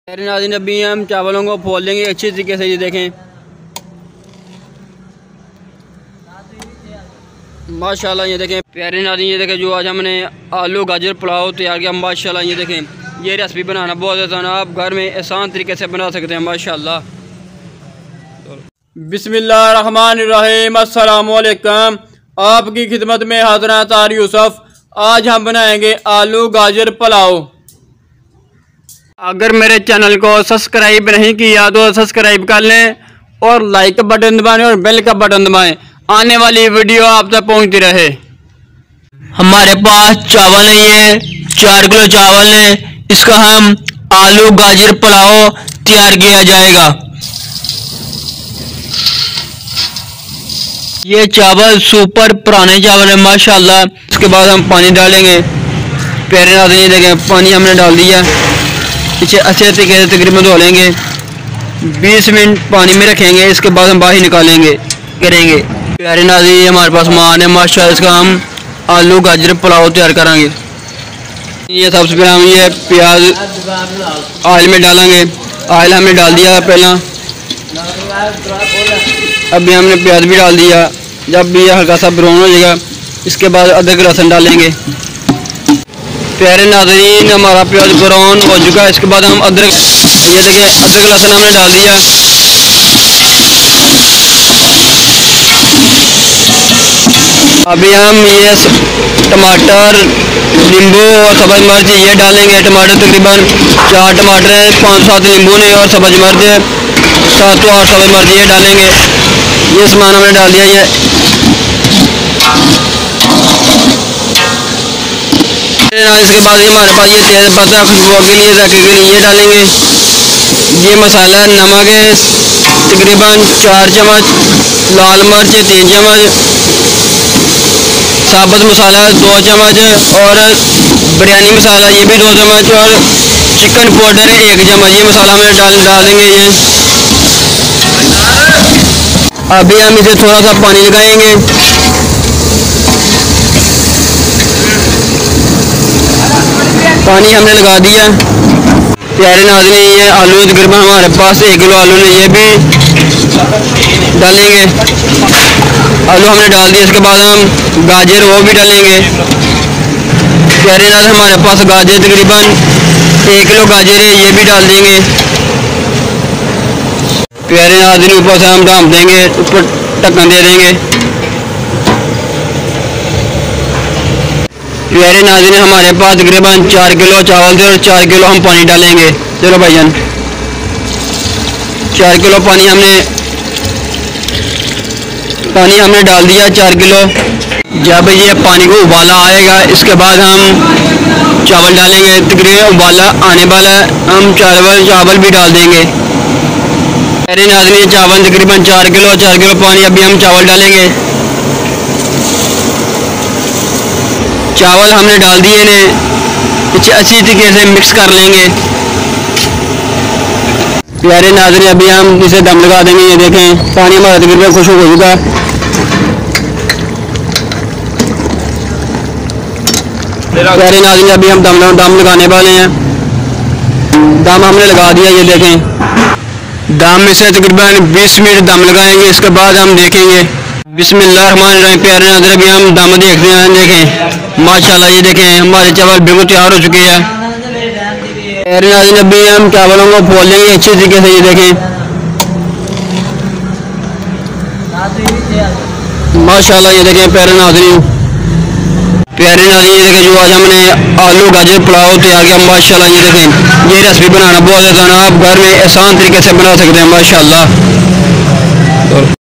प्यारे नाज़रीन, अभी हम चावलों को फोल देंगे अच्छी तरीके से। ये देखें माशाल्लाह। ये देखें प्यारे नाज़रीन, ये देखें जो आज हमने आलू गाजर पुलाव तैयार किया माशाल्लाह। ये देखें ये रेसिपी बनाना बहुत आसान है, आप घर में आसान तरीके से बना सकते हैं माशाल्लाह। बिस्मिल्लाहिर्रहमानिर्रहीम, अस्सलामु अलैकुम। आपकी खिदमत में हाज़िर हैं तार यूसुफ। आज हम बनाएंगे आलू गाजर पुलाव। अगर मेरे चैनल को सब्सक्राइब नहीं किया तो सब्सक्राइब कर लें और लाइक का बटन दबाएं और बेल का बटन दबाएं, आने वाली वीडियो आप तक पहुंचती रहे। हमारे पास चावल है, ये 4 किलो चावल है। इसका हम आलू गाजर पुलाव तैयार किया जाएगा। ये चावल सुपर पुराने चावल है माशाल्लाह। इसके बाद हम पानी डालेंगे। प्यारे नाज़रीन देखें पानी हमने डाल दिया। इसे अच्छे तरीके से तकरीबन धो लेंगे, 20 मिनट पानी में रखेंगे। इसके बाद हम बाहर निकालेंगे करेंगे। प्यारे नाज़रीन हमारे पास मान है माशाल्लाह। इसका हम आलू गाजर पुलाव तैयार करेंगे। ये सबसे पहले हम ये प्याज ऑयल में डालेंगे। ऑयल हमने डाल दिया पहला, अभी हमने प्याज भी डाल दिया। जब भी ये हल्का सा ब्राउन हो जाएगा इसके बाद अदरक लहसुन डालेंगे। प्यारे नाज़रीन हमारा प्याज ब्राउन हो चुका है। इसके बाद हम अदरक, ये देखिए अदरक लहसुन हमने डाल दिया। अभी हम ये टमाटर, नींबू और सब्ज़ मिर्च ये डालेंगे। टमाटर तकरीबन 4 टमाटर हैं, 5-7 नींबू ने और सब्ज़ मिर्च है 7 से 8 सब्ज़ मिर्च ये डालेंगे। ये सामान हमने डाल दिया। ये इसके बाद हमारे पास ये तेज पत्ता खुशबू के लिए रखे के लिए ये डालेंगे। ये मसाला नमक है तकरीबन 4 चम्मच, लाल मिर्च 3 चम्मच, साबुत मसाला 2 चम्मच और बिरयानी मसाला ये भी 2 चम्मच और चिकन पाउडर 1 चम्मच। ये मसाला में डाल देंगे। ये अभी हम इसे थोड़ा सा पानी लगाएंगे। पानी हमने लगा दिया। प्यारे नाज़रीन ये आलू तकरीबन हमारे पास 1 किलो आलू ने, ये भी डालेंगे। आलू हमने डाल दिया। इसके बाद हम गाजर वो भी डालेंगे। प्यारे नाज़रीन हमारे पास गाजर तकरीबन 1 किलो गाजर है, ये भी डाल देंगे। प्यारे नाज़रीन ऊपर से हम ढाँप देंगे, ऊपर ढक्कन दे देंगे। प्यारे नाज़रीन हमारे पास तकरीबन 4 किलो चावल थे और 4 किलो हम पानी डालेंगे। चलो भाईजान 4 किलो पानी हमने डाल दिया 4 किलो। जब ये पानी को उबाला आएगा इसके बाद हम चावल डालेंगे। तकरीबन उबाला आने वाला हम चावल भी डाल देंगे। प्यारे नाज़रीन चावल तकरीबन 4 किलो पानी, अभी हम चावल डालेंगे। चावल हमने डाल दिए ने, इसे अच्छी तरीके से मिक्स कर लेंगे। प्यारे नाज़रीन अभी हम इसे दम लगा देंगे। ये देखें पानी हमारा तकरीबन खुश हो चुका। प्यारे नाज़रीन अभी हम दम लगाने वाले हैं। दम हमने लगा दिया। ये देखें दम में से तकरीबन 20 मिनट दम लगाएंगे। इसके बाद हम देखेंगे। बिस्मिल्लाहिर्रहमानिर्रहीम। प्यारे नाज़रीन अभी हम दम देखते हैं। देखें माशाल्लाह ये देखें हमारे चावल बिल्कुल तैयार हो चुके हैं। प्यारे नाज़रीन अभी हम चावलों को फोल लेंगे अच्छे तरीके से। ये देखें माशाल्लाह। ये देखें प्यारे नाज़रीन ये देखें जो आज हमने आलू गाजर पुलाव तैयार किया माशाल्लाह। ये देखें ये रेसिपी बनाना बहुत आसान है, आप घर में आसान तरीके से बना सकते हैं माशाल्लाह।